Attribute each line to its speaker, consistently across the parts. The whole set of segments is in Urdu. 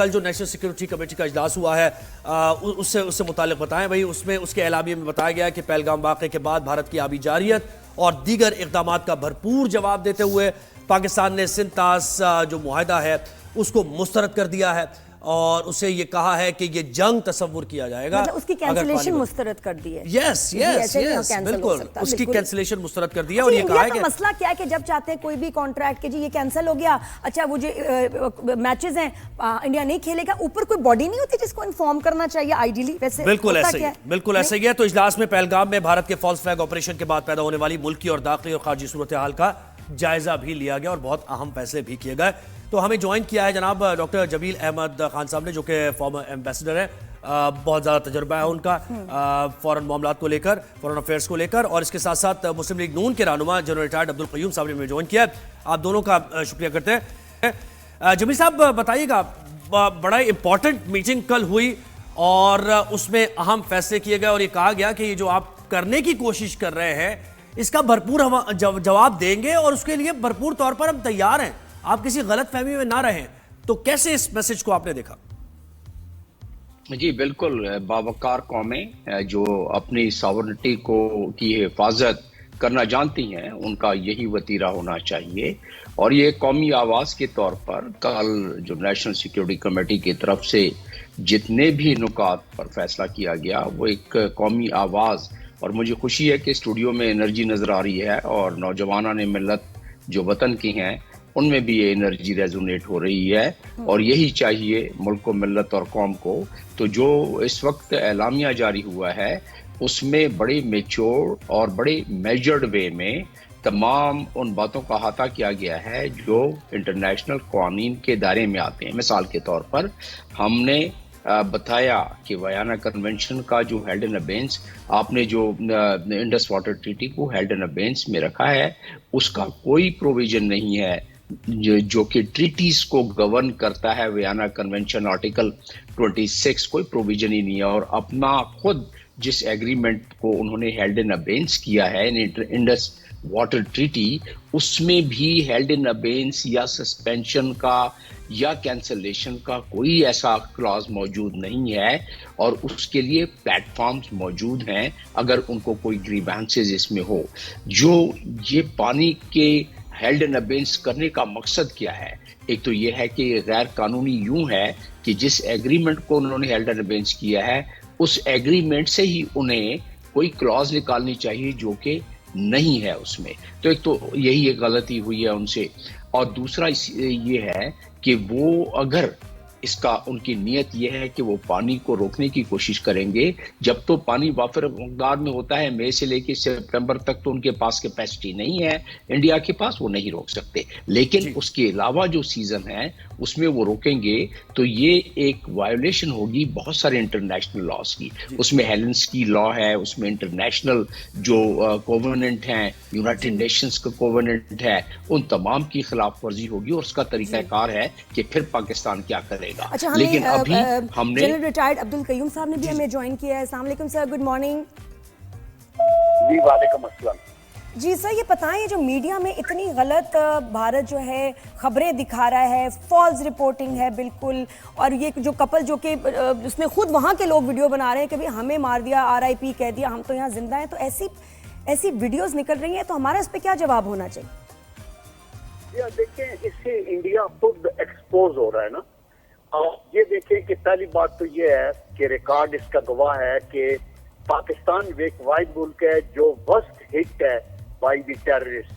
Speaker 1: کل جو نیشنل سیکیورٹی کمیٹی کا اجلاس ہوا ہے اس سے متعلق بتائیں بھائی. اس میں اس کے اعلامیے میں بتایا گیا کہ پہلگام واقعے کے بعد بھارت کی آبی جارحیت اور دیگر اقدامات کا بھرپور جواب دیتے ہوئے پاکستان نے سندھ طاس جو معاہدہ ہے اس کو مسترد کر دیا ہے اور اسے یہ کہا ہے کہ یہ جنگ تصور کیا جائے گا.
Speaker 2: مطلب اس کی کینسلیشن مسترد کر دی ہے.
Speaker 1: یس بالکل اس کی کینسلیشن مسترد کر دیا. اور یہ کہا ہے کہ
Speaker 2: مسئلہ کیا ہے کہ جب چاہتے ہیں کوئی بھی کانٹریکٹ کہ جی یہ کینسل ہو گیا, اچھا وہ جو میچز ہیں انڈیا نہیں کھیلے گا, اوپر کوئی باڈی نہیں ہوتی جس کو انفارم کرنا چاہیے آئیڈیلی. ویسے
Speaker 1: بالکل ایسا ہی ہے. تو اجلاس میں پہلگام میں بھارت کے فالس فلیگ آپریشن کے بعد پیدا ہونے والی ملکی اور داخلی اور خارجی صورتحال کا جائزہ بھی لیا گیا اور بہت اہم فیصلے بھی کیے گئے. تو ہمیں جوائن کیا ہے جناب ڈاکٹر جبیل احمد خان صاحب نے, جو کہ فارمر ایمبیسڈر ہیں, بہت زیادہ تجربہ ہے ان کا فورن معاملات کو لے کر, فورن افیئرس کو لے کر. اور اس کے ساتھ ساتھ مسلم لیگ نون کے رہنما جنرل ریٹائرڈ عبدالقیوم صاحب نے ہمیں جوائن کیا ہے. آپ دونوں کا شکریہ کرتے ہیں. جبیل صاحب بتائیے گا, بڑا امپورٹنٹ میٹنگ کل ہوئی اور اس میں اہم فیصلے کیے گئے اور یہ کہا گیا کہ یہ جو آپ کرنے کی کوشش کر رہے ہیں اس کا بھرپور ہم جواب دیں گے اور اس کے لیے بھرپور طور پر ہم تیار ہیں, آپ کسی غلط فہمی میں نہ رہیں. تو کیسے اس میسج کو آپ نے دیکھا؟
Speaker 3: جی بالکل, باوقار قومیں جو اپنی ساورنٹی کی حفاظت کرنا جانتی ہیں ان کا یہی وتیرہ ہونا چاہیے. اور یہ قومی آواز کے طور پر کل جو نیشنل سیکیورٹی کمیٹی کی طرف سے جتنے بھی نکات پر فیصلہ کیا گیا وہ ایک قومی آواز, اور مجھے خوشی ہے کہ اسٹوڈیو میں انرجی نظر آ رہی ہے اور نوجوانان ملت جو وطن کی ہیں ان میں بھی یہ انرجی ریزونیٹ ہو رہی ہے اور یہی چاہیے ملک و ملت اور قوم کو. تو جو اس وقت اعلامیہ جاری ہوا ہے اس میں بڑے میچور اور بڑے میجرڈ وے میں تمام ان باتوں کا احاطہ کیا گیا ہے جو انٹرنیشنل قوانین کے دائرے میں آتے ہیں. مثال کے طور پر ہم نے بتایا کہ ویانا کنونشن کا جو ہیلڈ ان ابینس, آپ نے جو انڈس واٹر ٹریٹی کو ہیلڈ ان ابینس میں رکھا ہے, اس کا کوئی پروویژن نہیں ہے جو کہ ٹریٹیز کو گورن کرتا ہے. ویانا کنونشن آرٹیکل 26 کوئی پروویژن ہی نہیں ہے. اور اپنا خود جس ایگریمنٹ کو انہوں نے ہیلڈ ان ابینس کیا ہے انڈس واٹر ٹریٹی, اس میں بھی ہیلڈ ان ابینس یا سسپینشن کا یا کینسلیشن کا کوئی ایسا کلاز موجود نہیں ہے. اور اس کے لیے پلیٹ فارمز موجود ہیں اگر ان کو کوئی گریوانسز اس میں ہو. جو یہ پانی کے ہیلڈ ان ابینس کرنے کا مقصد کیا ہے؟ ایک تو یہ ہے کہ یہ غیر قانونی یوں ہے کہ جس ایگریمنٹ کو انہوں نے ہیلڈ ان ابینس کیا ہے اس ایگریمنٹ سے ہی انہیں کوئی کلاز نکالنی چاہیے جو کہ نہیں ہے اس میں. تو ایک تو یہی ایک غلطی ہوئی ہے ان سے. اور دوسرا یہ ہے کہ وہ اگر اس کا ان کی نیت یہ ہے کہ وہ پانی کو روکنے کی کوشش کریں گے, جب تو پانی وافر مقدار میں ہوتا ہے مئی سے لے کے سپٹمبر تک تو ان کے پاس کیپیسٹی نہیں ہے انڈیا کے پاس, وہ نہیں روک سکتے. لیکن اس کے علاوہ جو سیزن ہے اس میں وہ روکیں گے تو یہ ایک وائیولیشن ہوگی بہت سارے انٹرنیشنل لاز کی. اس میں ہیلنسکی لا ہے, اس میں انٹرنیشنل جو کووننٹ ہیں, یونائٹڈ نیشنز کا کووننٹ ہے, ان تمام کی خلاف ورزی ہوگی. اور اس کا طریقہ کار ہے کہ پھر پاکستان کیا کرے.
Speaker 2: اچھا,
Speaker 3: لیکن ابھی ہم نے
Speaker 2: جنرل ریٹائرڈ عبدالقیوم صاحب نے بھی ہمیں جوائن کیا ہے. السلام علیکم سر, گڈ مارننگ.
Speaker 4: جی وعلیکم السلام.
Speaker 2: جی سر, یہ بتائیں, جو میڈیا میں اتنی غلط بھارت جو ہے خبریں دکھا رہا ہے, فالس رپورٹنگ ہے بالکل, اور یہ جو کپل جو کہ اس میں خود وہاں کے لوگ ویڈیو بنا رہے ہیں کہ ہمیں مار دیا, RIP کہہ دیا, ہم تو یہاں زندہ ہیں, تو ایسی ویڈیوز نکل رہی ہیں, تو ہمارا اس پہ کیا جواب ہونا چاہیے؟
Speaker 4: دیکھیں, اس سے انڈیا خود ایکسپوز ہو رہا ہے نا. یہ دیکھیں کہ پہلی بات تو یہ ہے کہ ریکارڈ اس کا گواہ ہے کہ پاکستان ایک واحد ملک ہے جو ورسٹ ہٹ ہے بائی دی ٹیررسٹ.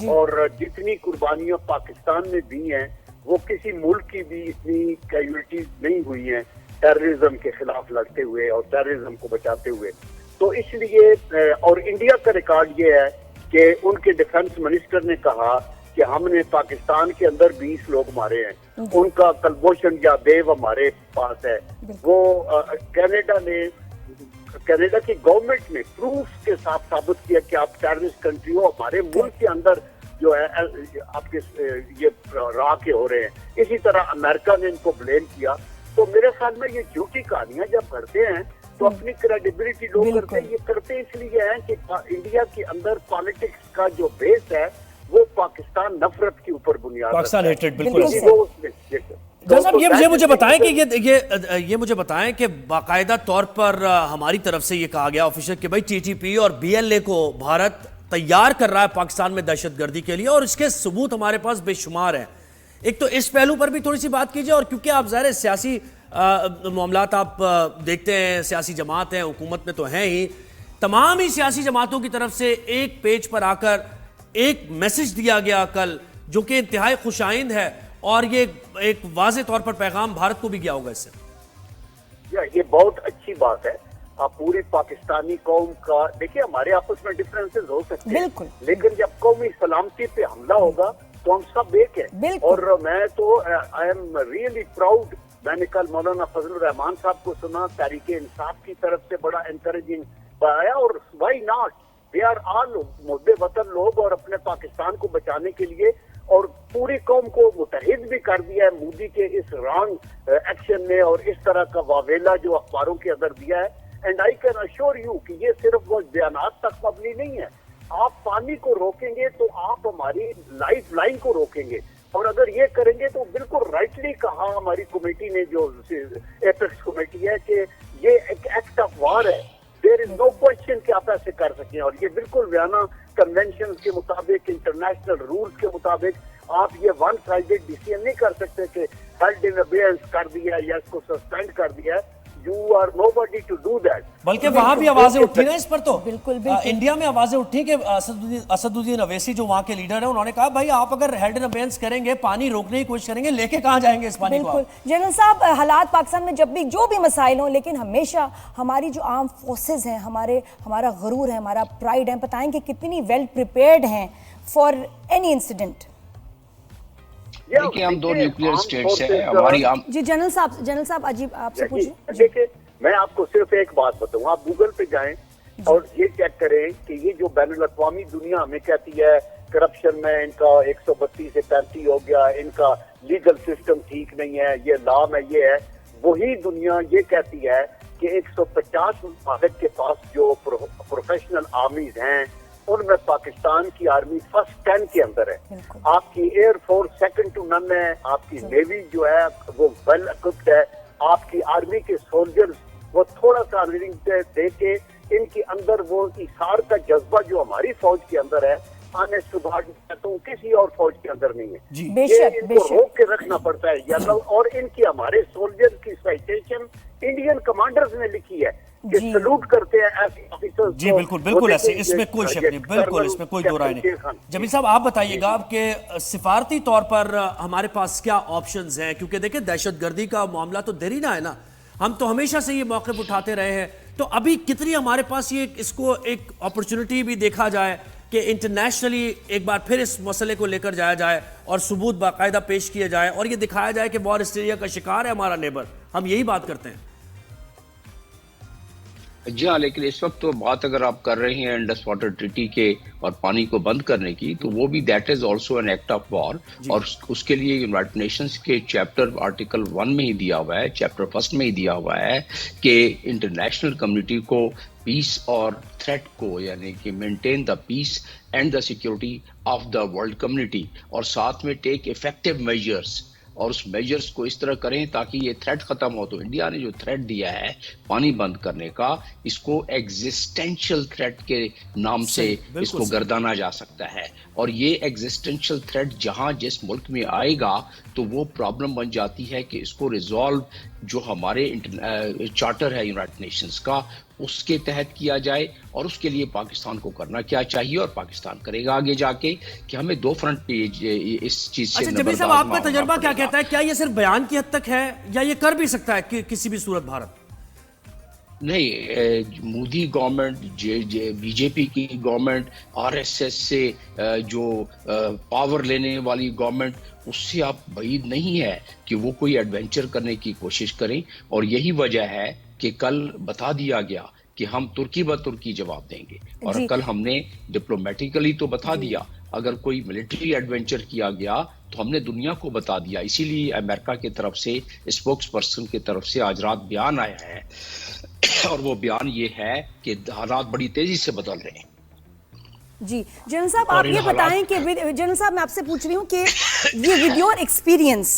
Speaker 4: اور جتنی قربانیاں پاکستان میں دی ہیں وہ کسی ملک کی بھی اتنی کیجویلٹیز نہیں ہوئی ہیں ٹیررزم کے خلاف لڑتے ہوئے اور ٹیررزم کو بچاتے ہوئے. تو اس لیے, اور انڈیا کا ریکارڈ یہ ہے کہ ان کے ڈیفنس منسٹر نے کہا کہ ہم نے پاکستان کے اندر 20 لوگ مارے ہیں. ان کا کلبوشن یا بیو ہمارے پاس ہے. وہ کینیڈا کی گورنمنٹ نے پروف کے ساتھ ثابت کیا کہ آپ ٹیررسٹ کنٹری ہو. ہمارے ملک کے اندر جو ہے آپ کے یہ راہ کے ہو رہے ہیں. اسی طرح امریکہ نے ان کو بلیم کیا. تو میرے خیال میں یہ جھوٹی کہانیاں جب کرتے ہیں تو اپنی کریڈیبلٹی لو کرتے ہیں. یہ کرتے اس لیے ہیں کہ انڈیا کے اندر پالیٹکس کا جو بیس ہے وہ پاکستان نفرت کے اوپر بنیاد
Speaker 1: پاکستان ہیٹڈ. بالکل یہ مجھے بتائیں کہ یہ مجھے بتائیں کہ باقاعدہ طور پر ہماری طرف سے یہ کہا گیا آفیشل کہ بھائی ٹی ٹی پی اور بی ایل اے کو بھارت تیار کر رہا ہے پاکستان میں دہشت گردی کے لیے، اور اس کے ثبوت ہمارے پاس بے شمار ہیں. ایک تو اس پہلو پر بھی تھوڑی سی بات کیجئے، اور کیونکہ آپ ظاہر سیاسی معاملات آپ دیکھتے ہیں، سیاسی جماعت ہیں، حکومت میں تو ہیں ہی، تمام ہی سیاسی جماعتوں کی طرف سے ایک پیج پر آ کر ایک میسج دیا گیا کل جو کہ انتہائی خوش آئند ہے، اور یہ ایک واضح طور پر پیغام بھارت کو بھی گیا ہوگا اس سے.
Speaker 4: یہ بہت اچھی بات ہے. آپ پوری پاکستانی قوم کا دیکھیے، ہمارے آپس میں ڈفرینسز ہو سکتے ہیں
Speaker 2: بالکل،
Speaker 4: لیکن جب قومی سلامتی پہ حملہ ہوگا تو ہم سب ایک ہیں. اور میں تو آئی ایم ریئلی پراؤڈ. میں نے کل مولانا فضل الرحمان صاحب کو سنا، تحریک انصاف کی طرف سے بڑا انکریجنگ آیا، اور why not, they are all محب وطن لوگ، اور اپنے پاکستان کو بچانے کے لیے اور پوری قوم کو متحد بھی کر دیا ہے مودی کے اس رانگ ایکشن نے، اور اس طرح کا واویلا جو اخباروں کے اندر دیا ہے. And I can assure you کہ یہ صرف وہ بیانات تک مبنی نہیں ہے. آپ پانی کو روکیں گے تو آپ ہماری لائف لائن کو روکیں گے، اور اگر یہ کریں گے تو بالکل رائٹلی کہا ہماری کمیٹی نے، جو ایپیکس کمیٹی ہے، کہ یہ ایک ایکٹ آف وار ہے. دیر از نو کوشچن کہ آپ ایسے کر سکیں، اور یہ بالکل ویانا کنونشن کے مطابق، انٹرنیشنل رولز کے مطابق آپ یہ ون سائیڈڈ ڈیسیژن نہیں کر سکتے کہ ہیلڈ ان ابیئنس کر دیا یا اس کو سسپینڈ کر دیا. You are nobody to do that.
Speaker 1: بلکہ وہاں بھی آوازیں اٹھی نا اس پر، تو
Speaker 2: بالکل
Speaker 1: انڈیا میں آوازیں اٹھی کہ اسد الدین اویسی جو وہاں کے لیڈر ہیں، انہوں نے کہا بھائی آپ اگر ہیلڈ ان ابیئنس کریں گے، پانی روکنے کی کوشش کریں گے، لے کے کہاں جائیں گے اس پانی کو؟
Speaker 2: بالکل جنرل صاحب، حالات پاکستان میں جب بھی جو بھی مسائل ہوں، لیکن ہمیشہ ہماری جو آرم فورسز ہیں، ہمارا غرور ہے، ہمارا پرائیڈ ہے، بتائیں کہ کتنی ویل پریپیئرڈ ہیں فار اینی انسیڈنٹ.
Speaker 3: دیکھیں ہم دو نیوکلیئر اسٹیٹس ہیں ہماری.
Speaker 2: جی جنرل صاحب عجیب آپ سے پوچھیں.
Speaker 4: دیکھیں میں آپ کو صرف ایک بات بتاؤں، آپ گوگل پہ جائیں اور یہ چیک کریں کہ یہ جو بین الاقوامی دنیا ہمیں کہتی ہے کرپشن میں ان کا 132 سے 35 ہو گیا، ان کا لیگل سسٹم ٹھیک نہیں ہے، یہ لا میں یہ ہے، وہی دنیا یہ کہتی ہے کہ 150 ممالک کے پاس جو پروفیشنل آرمیز ہیں ان میں پاکستان کی آرمی فرسٹ 10 کے اندر ہے. آپ کی ایئر فورس سیکنڈ ٹو نن ہے، آپ کی نیوی جو ہے وہ ویل اکوپڈ ہے، آپ کی آرمی کے سولجرز وہ تھوڑا سا دے کے ان کے اندر وہ ایثار کا جذبہ جو ہماری فوج کے اندر ہے، آنے سدھار کہتا ہوں کسی اور فوج کے اندر نہیں ہے. یہ ان کو روک کے رکھنا پڑتا ہے. اور ان کی ہمارے سولجر کی سائٹیشن انڈین کمانڈرز نے لکھی ہے کہ سلوٹ کرتے ہیں ایسے آفیسرز.
Speaker 1: جی بالکل ایسے، اس میں کوئی شک نہیں، بالکل اس میں کوئی دو رائے نہیں. جمیل صاحب آپ بتائیے گا کہ سفارتی طور پر ہمارے پاس کیا آپشنز ہیں، کیونکہ دیکھیں دہشت گردی کا معاملہ تو دیرینہ ہے نا، ہم تو ہمیشہ سے یہ موقف اٹھاتے رہے ہیں، تو ابھی کتنی ہمارے پاس یہ اس کو ایک اپرچونٹی بھی دیکھا جائے کہ انٹرنیشنلی ایک بار پھر اس مسئلے کو لے کر جایا جائے اور ثبوت باقاعدہ پیش کیے جائے اور یہ دکھایا جائے کہ وار ہسٹیریا کا شکار ہے ہمارا نیبر. ہم یہی بات کرتے ہیں.
Speaker 3: جی ہاں، لیکن اس وقت تو بات اگر آپ کر رہے ہیں انڈس واٹر ٹریٹی کے اور پانی کو بند کرنے کی، تو وہ بھی that is also an act of war, اور اس کے لیے یونائٹڈ نیشنز کے چیپٹر آرٹیکل 1 میں ہی دیا ہوا ہے، چیپٹر 1 میں ہی دیا ہوا ہے کہ انٹرنیشنل کمیونٹی کو پیس اور تھریٹ کو، یعنی کہ maintain the piece and the security of the world community, اور ساتھ میں ٹیک افیکٹو میجرز، اور اس میجرز کو اس طرح کریں تاکہ یہ تھریٹ ختم ہو. تو انڈیا نے جو تھریٹ دیا ہے پانی بند کرنے کا، اس کو ایگزسٹینشل تھریٹ کے نام سے اس کو گردانا جا سکتا ہے. اور یہ ایگزسٹینشل تھریٹ جہاں جس ملک میں آئے گا تو وہ پرابلم بن جاتی ہے کہ اس کو ریزالو جو ہمارے چارٹر ہے یونائٹڈ نیشنز کا اس کے تحت کیا جائے. اور اس کے لیے پاکستان کو کرنا کیا چاہیے، اور پاکستان کرے گا آگے جا کے، کہ ہمیں دو فرنٹ پہ اس چیز سے.
Speaker 1: اچھا جمیل صاحب، آپ کا تجربہ کیا کہتا ہے، کیا یہ صرف بیان کی حد تک ہے یا یہ کر بھی سکتا ہے کہ کسی بھی صورت بھارت؟
Speaker 3: نہیں، مودی گورنمنٹ، بی جے پی کی گورنمنٹ، آر ایس ایس سے جو پاور لینے والی گورنمنٹ، اس سے آپ بعید نہیں ہے کہ وہ کوئی ایڈونچر کرنے کی کوشش کریں. اور یہی وجہ ہے کہ کل بتا دیا گیا کہ ہم ترکی ب ترکی جواب دیں گے، اور کل ہم نے ڈپلومیٹیکلی تو بتا دیا، اگر کوئی ملٹری ایڈونچر کیا گیا تو ہم نے دنیا کو بتا دیا. اسی لیے امریکہ کی طرف سے اسپوکس پرسن کی طرف سے آج رات بیان آیا ہے، اور وہ بیان یہ ہے کہ حالات بڑی تیزی سے بدل رہے ہیں.
Speaker 2: جی جنرل صاحب آپ یہ بتائیں کہ جنرل صاحب میں آپ سے پوچھ رہی ہوں کہ یہ ود یور ایکسپیرینس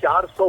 Speaker 4: 400